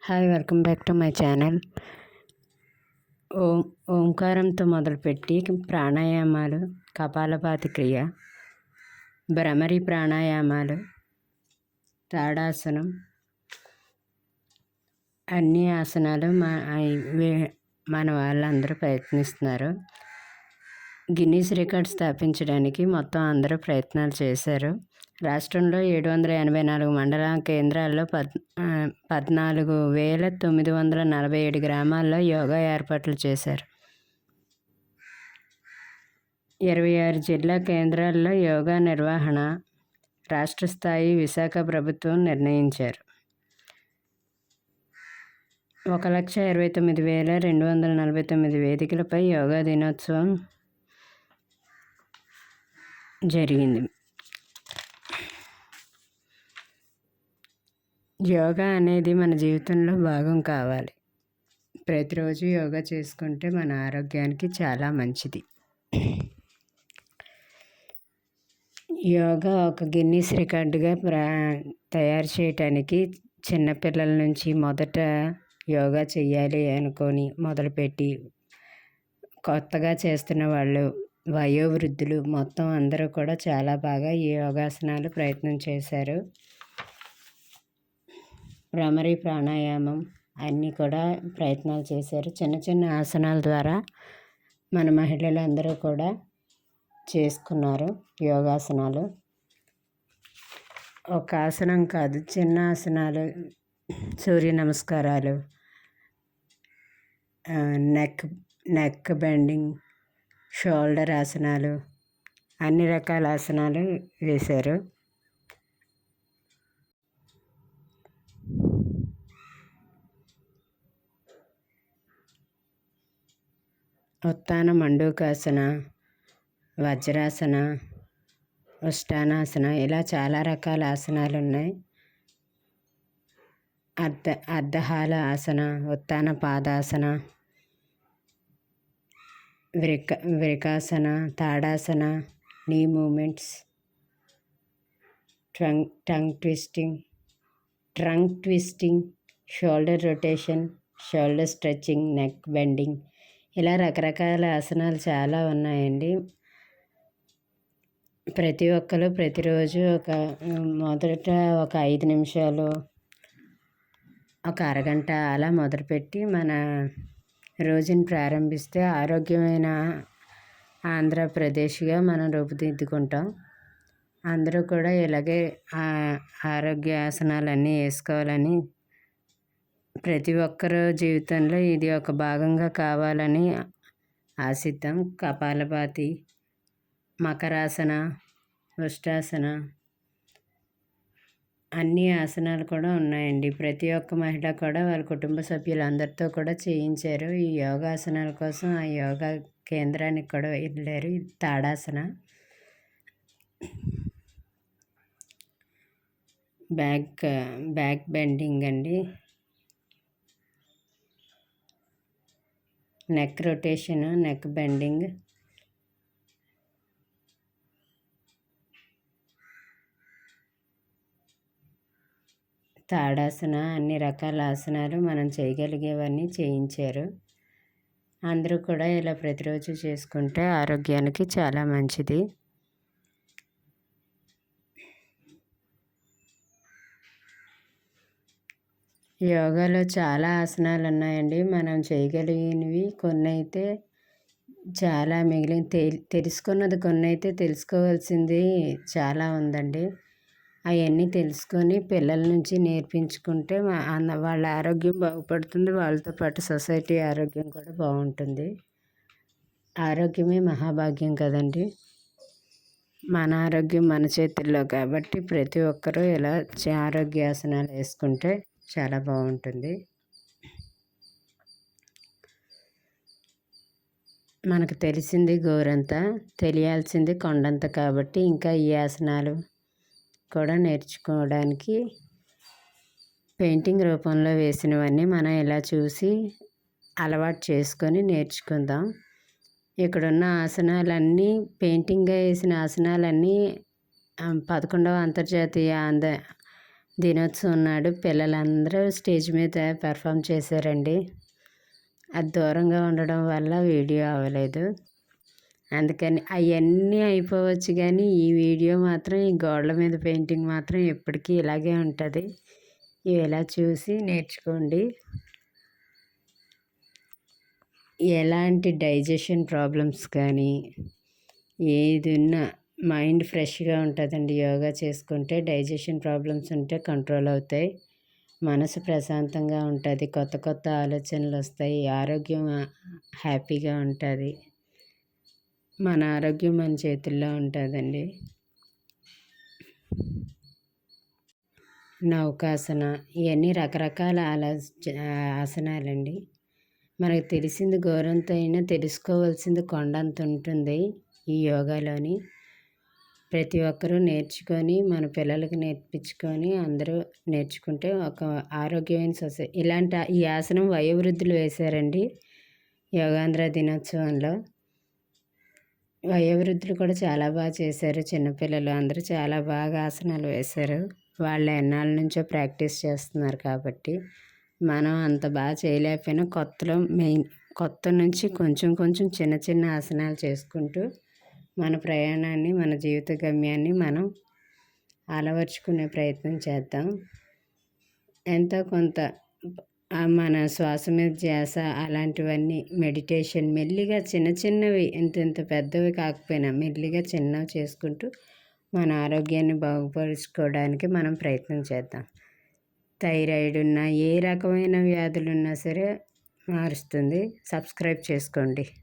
Hi, welcome back to my channel. ఓంకారంతో మొదలుపెట్టి ప్రాణాయామాలు, కపాలభాతి క్రియ, భ్రమరి ప్రాణాయామాలు, తాడాసనం, అన్ని ఆసనాలు మన వాళ్ళందరూ ప్రయత్నిస్తున్నారు. గిన్నీస్ రికార్డ్ స్థాపించడానికి మొత్తం అందరూ ప్రయత్నాలు చేశారు. రాష్ట్రంలో 784 మండల కేంద్రాల్లో 14,947 గ్రామాల్లో యోగా ఏర్పాట్లు చేశారు. 26 జిల్లా కేంద్రాల్లో యోగా నిర్వహణ రాష్ట్ర స్థాయి విశాఖ ప్రభుత్వం నిర్ణయించారు. 1,29,249 వేదికలపై యోగా దినోత్సవం జరిగింది. యోగా అనేది మన జీవితంలో భాగం కావాలి. ప్రతిరోజు యోగా చేసుకుంటే మన ఆరోగ్యానికి చాలా మంచిది. యోగా ఒక గిన్నీస్ రికార్డుగా తయారు చేయటానికి చిన్నపిల్లల నుంచి మొదట యోగా చేయాలి అనుకొని మొదలుపెట్టి కొత్తగా చేస్తున్న వాళ్ళు, వయోవృద్ధులు మొత్తం అందరూ కూడా చాలా బాగా ఈ యోగాసనాలు ప్రయత్నం చేశారు. భ్రమరి ప్రాణాయామం అన్నీ కూడా ప్రయత్నాలు చేశారు. చిన్న చిన్న ఆసనాల ద్వారా మన మహిళలు అందరూ కూడా చేసుకున్నారు యోగాసనాలు. ఒక ఆసనం కాదు, చిన్న ఆసనాలు, సూర్య నమస్కారాలు, నెక్ బెండింగ్, షోల్డర్ ఆసనాలు, అన్ని రకాల ఆసనాలు వేశారు. ఉత్తాన మండూకాసన, వజ్రాసన, ఉష్టానాసన, ఇలా చాలా రకాల ఆసనాలు ఉన్నాయి. అర్ధహాల ఆసన, ఉత్తాన పాదాసన, vrikasana, tadasana, knee movements, trunk twisting, shoulder rotation, shoulder stretching, neck bending, ఇలా రకరకాల ఆసనాలు చాలా ఉన్నాయండి. ప్రతి ఒక్కరు ప్రతిరోజు మొదట ఒక 5 నిమిషాలు, ఒక అరగంట అలా మొదలుపెట్టి మన రోజుని ప్రారంభిస్తే ఆరోగ్యమైన ఆంధ్రప్రదేశ్గా మనం రూపుదిద్దుకుంటాం. అందరూ కూడా ఇలాగే ఆరోగ్య ఆసనాలన్నీ వేసుకోవాలని, ప్రతి ఒక్కరు జీవితంలో ఇది ఒక భాగంగా కావాలని ఆశిద్దాం. కపాలభాతి, మకరాసన, ఉష్టాసన, అన్ని ఆసనాలు కూడా ఉన్నాయండి. ప్రతి ఒక్క మహిళ కూడా వాళ్ళ కుటుంబ సభ్యులందరితో కూడా చేయించారు. ఈ యోగాసనాల కోసం ఆ యోగా కేంద్రానికి కూడా వెళ్ళారు. తాడాసన, బ్యాక్ బెండింగ్ అండి, neck rotation, neck bending, tadasana, అన్ని రకాల ఆసనాలు మనం చేయగలిగేవన్నీ చేయించారు. అందరూ కూడా ఇలా ప్రతిరోజు చేసుకుంటే ఆరోగ్యానికి చాలా మంచిది. యోగాలో చాలా ఆసనాలు ఉన్నాయండి. మనం చేయగలిగినవి కొన్ని అయితే చాలా, మిగిలిన తెలుసుకున్నది కొన్ని అయితే తెలుసుకోవాల్సింది చాలా ఉందండి. అవన్నీ తెలుసుకొని పిల్లల నుంచి నేర్పించుకుంటే వాళ్ళ ఆరోగ్యం బాగుపడుతుంది. వాళ్ళతో పాటు సొసైటీ ఆరోగ్యం కూడా బాగుంటుంది. ఆరోగ్యమే మహాభాగ్యం కదండి. మన ఆరోగ్యం మన చేతుల్లో కాబట్టి ప్రతి ఒక్కరూ ఇలా ఆరోగ్యాసనాలు వేసుకుంటే చాలా బాగుంటుంది. మనకు తెలిసింది గోరంత, తెలియాల్సింది కొండంత కాబట్టి ఇంకా ఈ ఆసనాలు కూడా నేర్చుకోవడానికి పెయింటింగ్ రూపంలో వేసినవన్నీ మనం ఇలా చూసి అలవాటు చేసుకొని నేర్చుకుందాం. ఇక్కడున్న ఆసనాలన్నీ పెయింటింగ్గా వేసిన ఆసనాలన్నీ 11వ అంతర్జాతీయ దినోత్సవం నాడు పిల్లలందరూ స్టేజ్ మీద పెర్ఫామ్ చేశారండి. అది దూరంగా ఉండడం వల్ల వీడియో అవ్వలేదు. అందుకని అవన్నీ అయిపోవచ్చు కానీ ఈ వీడియో మాత్రం, ఈ గోడల మీద పెయింటింగ్ మాత్రం ఎప్పటికీ ఇలాగే ఉంటుంది. ఇవి ఇలా చూసి నేర్చుకోండి. ఎలాంటి డైజెషన్ ప్రాబ్లమ్స్ కానీ ఏది ఉన్నా మైండ్ ఫ్రెష్గా ఉంటుందండి. యోగా చేసుకుంటే డైజెషన్ ప్రాబ్లమ్స్ ఉంటే కంట్రోల్ అవుతాయి. మనసు ప్రశాంతంగా ఉంటుంది. కొత్త కొత్త ఆలోచనలు వస్తాయి. ఆరోగ్యం హ్యాపీగా ఉంటుంది. మన ఆరోగ్యం మన చేతుల్లో ఉంటుందండి. నౌకాసన ఇవన్నీ రకరకాల ఆసనాలండి. మనకు తెలిసింది గోరంత అయినా తెలుసుకోవాల్సింది కొండంత ఉంటుంది ఈ యోగాలోని. ప్రతి ఒక్కరూ నేర్చుకొని మన పిల్లలకి నేర్పించుకొని అందరూ నేర్చుకుంటే ఒక ఆరోగ్యమైన సొసైటీ. ఈ ఆసనం వయోవృద్ధులు వేశారండి యోగాంధ్ర దినోత్సవంలో. వయోవృద్ధులు కూడా చాలా బాగా చేశారు. చిన్నపిల్లలు అందరూ చాలా బాగా ఆసనాలు వేశారు. వాళ్ళు ఎన్నాళ్ళ నుంచో ప్రాక్టీస్ చేస్తున్నారు కాబట్టి మనం అంత బాగా చేయలేకపోయినా కొత్త నుంచి కొంచెం కొంచెం చిన్న చిన్న ఆసనాలు చేసుకుంటూ మన ప్రయాణాన్ని, మన జీవిత గమ్యాన్ని మనం అలవర్చుకునే ప్రయత్నం చేద్దాం. ఎంతో కొంత మన శ్వాస మీద ధ్యాస అలాంటివన్నీ మెడిటేషన్ మెల్లిగా చిన్న చిన్నవి, ఇంత పెద్దవి కాకపోయినా మెల్లిగా చిన్నవి చేసుకుంటూ మన ఆరోగ్యాన్ని బాగుపరుచుకోవడానికి మనం ప్రయత్నం చేద్దాం. థైరాయిడ్ ఉన్నా ఏ రకమైన వ్యాధులు ఉన్నా సరే మారుస్తుంది. సబ్స్క్రైబ్ చేసుకోండి.